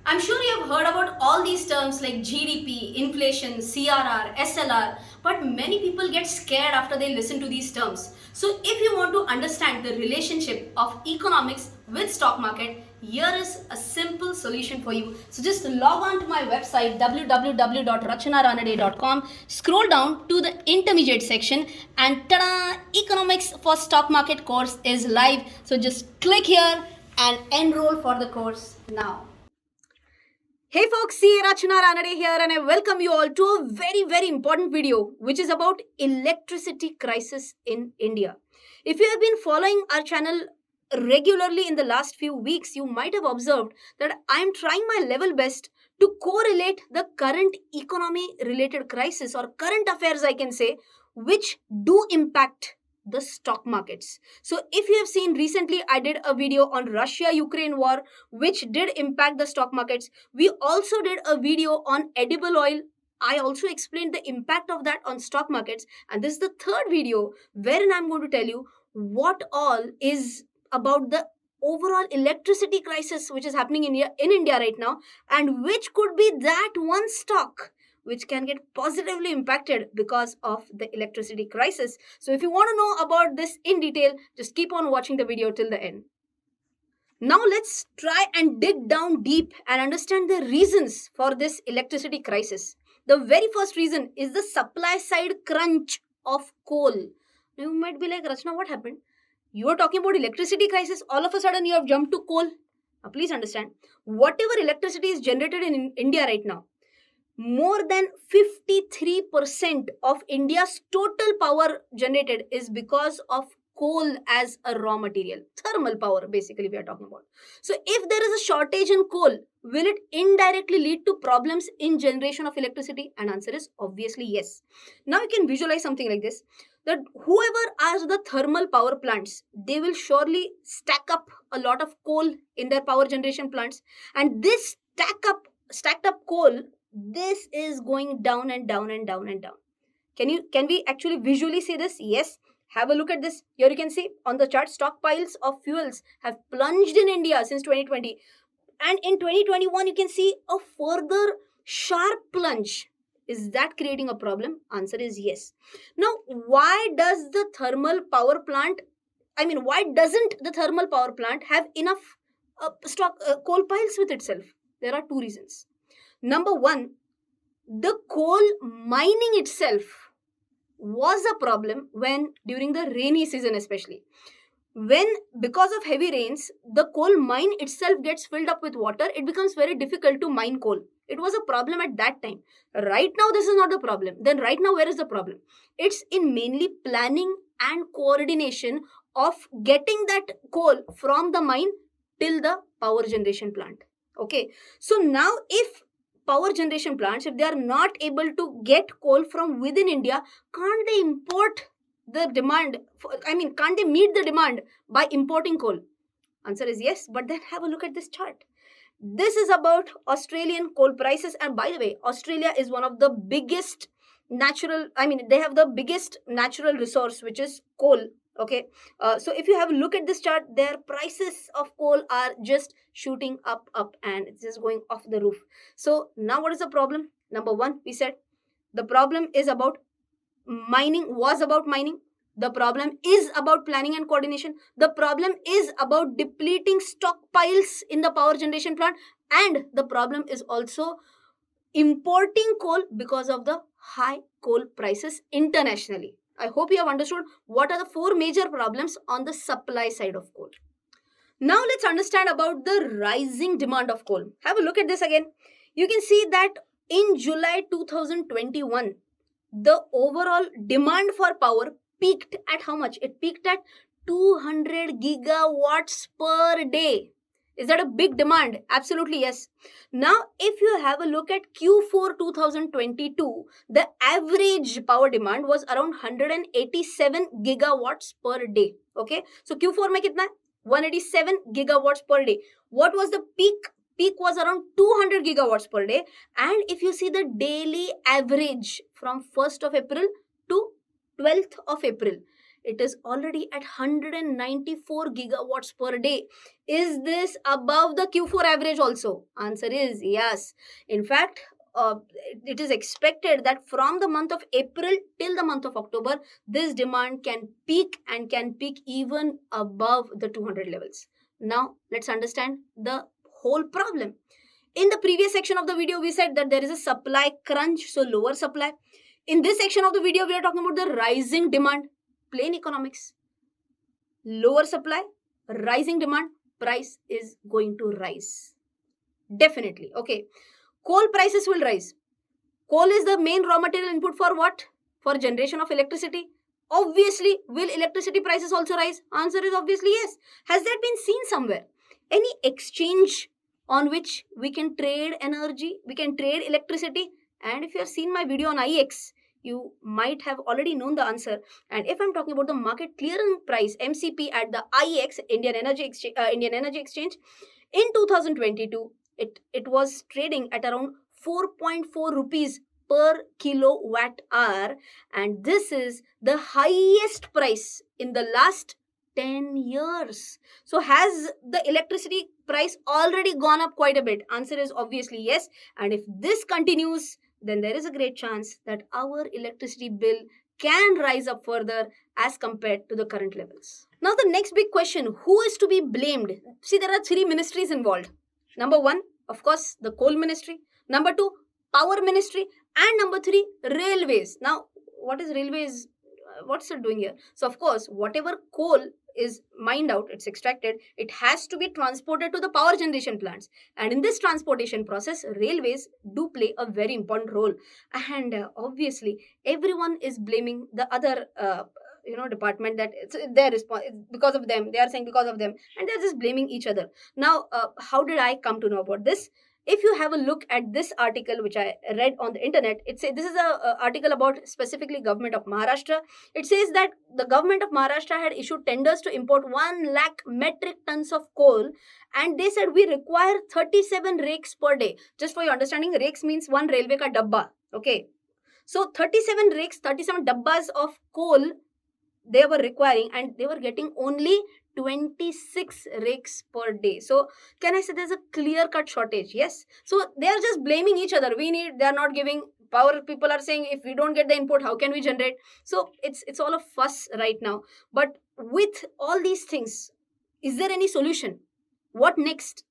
I'm sure you have heard about all these terms like GDP, inflation, CRR, SLR, but many people get scared after they listen to these terms. So if you want to understand the relationship of economics with stock market, here is a simple solution for you. So just log on to my website www.rachanaranade.com, scroll down to the intermediate section and ta-da! Economics for stock market course is live. So just click here and enroll for the course now. Hey folks, see Rachana Ranade here and I welcome you all to a very important video which is about electricity crisis in India. If you have been following our channel regularly in the last few weeks, you might have observed that I am trying my level best to correlate the current economy related crisis or current affairs I can say which do impact the stock markets. So if you have seen recently, I did a video on Russia-Ukraine war which did impact the stock markets. We also did a video on edible oil. I also explained the impact of that on stock markets. And this is the third video wherein I'm going to tell you what all is about the overall electricity crisis which is happening in India right now and which could be that one stock which can get positively impacted because of the electricity crisis. So if you want to know about this in detail, just keep on watching the video till the end. Now let's try and dig down deep and understand the reasons for this electricity crisis. The very first reason is the supply side crunch of coal. Now you might be like, Rachna, what happened? You are talking about electricity crisis, all of a sudden you have jumped to coal. Now please understand, whatever electricity is generated in India right now, more than 53% of India's total power generated is because of coal as a raw material. Thermal power, basically, we are talking about. So, if there is a shortage in coal, will it indirectly lead to problems in generation of electricity? And answer is obviously yes. Now, you can visualize something like this, that whoever has the thermal power plants, they will surely stack up a lot of coal in their power generation plants. And this stacked up coal, this is going down and down and down and down. Can we actually visually see this? Yes. Have a look at this. Here you can see on the chart, stockpiles of fuels have plunged in India since 2020. And in 2021, you can see a further sharp plunge. Is that creating a problem? Answer is yes. Now, why doesn't the thermal power plant have enough coal piles with itself? There are two reasons. Number one, the coal mining itself was a problem when during the rainy season especially. When because of heavy rains, the coal mine itself gets filled up with water, it becomes very difficult to mine coal. It was a problem at that time. Right now, this is not the problem. Then right now, where is the problem? It's in mainly planning and coordination of getting that coal from the mine till the power generation plant. Okay. So now if power generation plants, if they are not able to get coal from within India, can't they import the demand? Can't they meet the demand by importing coal? Answer is yes, but then have a look at this chart. This is about Australian coal prices. And by the way, Australia is one of the biggest they have the biggest natural resource, which is coal. Okay. So if you have a look at this chart, their prices of coal are just shooting up, and it's just going off the roof. So now what is the problem? Number one, we said the problem is about mining. The problem is about planning and coordination. The problem is about depleting stockpiles in the power generation plant. And the problem is also importing coal because of the high coal prices internationally. I hope you have understood what are the four major problems on the supply side of coal. Now let's understand about the rising demand of coal. Have a look at this again. You can see that in July 2021, the overall demand for power peaked at how much? It peaked at 200 gigawatts per day. Is that a big demand? Absolutely yes. Now, if you have a look at Q4 2022, the average power demand was around 187 gigawatts per day. Okay. So Q4 mein kitna hai? 187 gigawatts per day. What was the peak? Peak was around 200 gigawatts per day. And if you see the daily average from 1st of April to 12th of April, It is already at 194 gigawatts per day. Is this above the Q4 average also? Answer is yes. In fact, it is expected that from the month of April till the month of October, this demand can peak and can peak even above the 200 levels. Now, let's understand the whole problem. In the previous section of the video, we said that there is a supply crunch, so lower supply. In this section of the video, we are talking about the rising demand, plain economics. Lower supply, rising demand, price is going to rise. Definitely. Okay. Coal prices will rise. Coal is the main raw material input for what? For generation of electricity. Obviously, will electricity prices also rise? Answer is obviously yes. Has that been seen somewhere? Any exchange on which we can trade energy, we can trade electricity? And if you have seen my video on IEX, you might have already known the answer. And if I'm talking about the market clearing price, MCP, at the IEX, Indian Energy Exchange, in 2022, it was trading at around 4.4 rupees per kilowatt hour, and this is the highest price in the last 10 years. So has the electricity price already gone up quite a bit? Answer is obviously yes. And if this continues, then there is a great chance that our electricity bill can rise up further as compared to the current levels. Now the next big question, who is to be blamed? See, there are three ministries involved. Number one, of course, the coal ministry. Number two, power ministry. And number three, railways. Now, what is railways? What's it doing here? So, of course, whatever coal is mined out, it's extracted, it has to be transported to the power generation plants. And in this transportation process, railways do play a very important role. And obviously, everyone is blaming the other department, that it's their response because of them. They are saying because of them, and they're just blaming each other. Now, how did I come to know about this? If you have a look at this article which I read on the internet, it says, this is a article about specifically government of Maharashtra. It says that the government of Maharashtra had issued tenders to import 1 lakh metric tons of coal, and they said we require 37 rakes per day. Just for your understanding, rakes means one railway ka dabba. Okay, so 37 rakes, 37 dabbas of coal they were requiring, and they were getting only 26 rakes per day. So can I say there's a clear cut shortage? Yes. So they are just blaming each other. They are not giving power. People are saying if we don't get the input, how can we generate? So it's all a fuss right now. But with all these things, is there any solution? What next?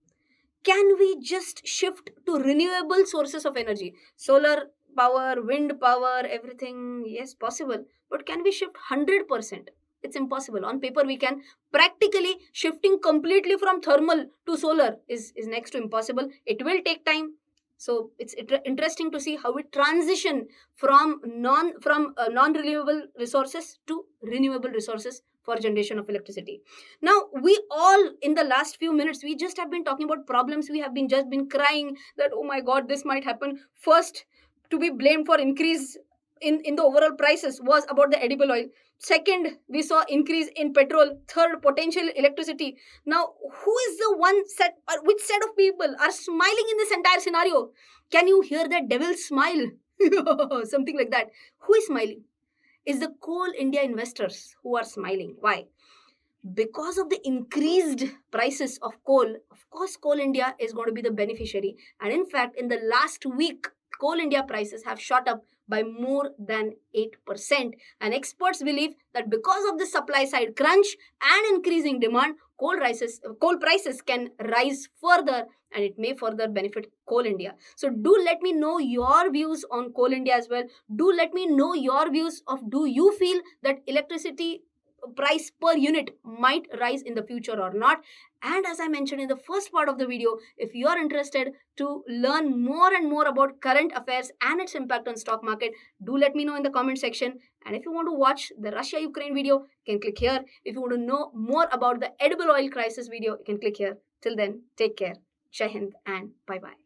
Can we just shift to renewable sources of energy? Solar power, wind power, everything, yes, possible. But can we shift 100%? It's impossible. On paper, we can. Practically, shifting completely from thermal to solar is next to impossible. It will take time. So it's interesting to see how we transition from non-renewable resources to renewable resources for generation of electricity. Now, we all, in the last few minutes, we just have been talking about problems. We have been just been crying that, oh my God, this might happen. First, to be blamed for increase in the overall prices was about the edible oil. Second, we saw increase in petrol. Third, potential electricity. Now, who is the one set, or which set of people are smiling in this entire scenario? Can you hear that devil smile? Something like that. Who is smiling? Is the Coal India investors who are smiling. Why? Because of the increased prices of coal, of course, Coal India is going to be the beneficiary. And in fact, in the last week, Coal India prices have shot up by more than 8%. And experts believe that because of the supply side crunch and increasing demand, coal prices can rise further, and it may further benefit Coal India. So do let me know your views on Coal India as well. Do let me know your views of, do you feel that electricity price per unit might rise in the future or not? And as I mentioned in the first part of the video, if you are interested to learn more and more about current affairs and its impact on stock market, do let me know in the comment section. And if you want to watch the Russia-Ukraine video, you can click here. If you want to know more about the edible oil crisis video, you can click here. Till then, take care. Jai Hind and bye-bye.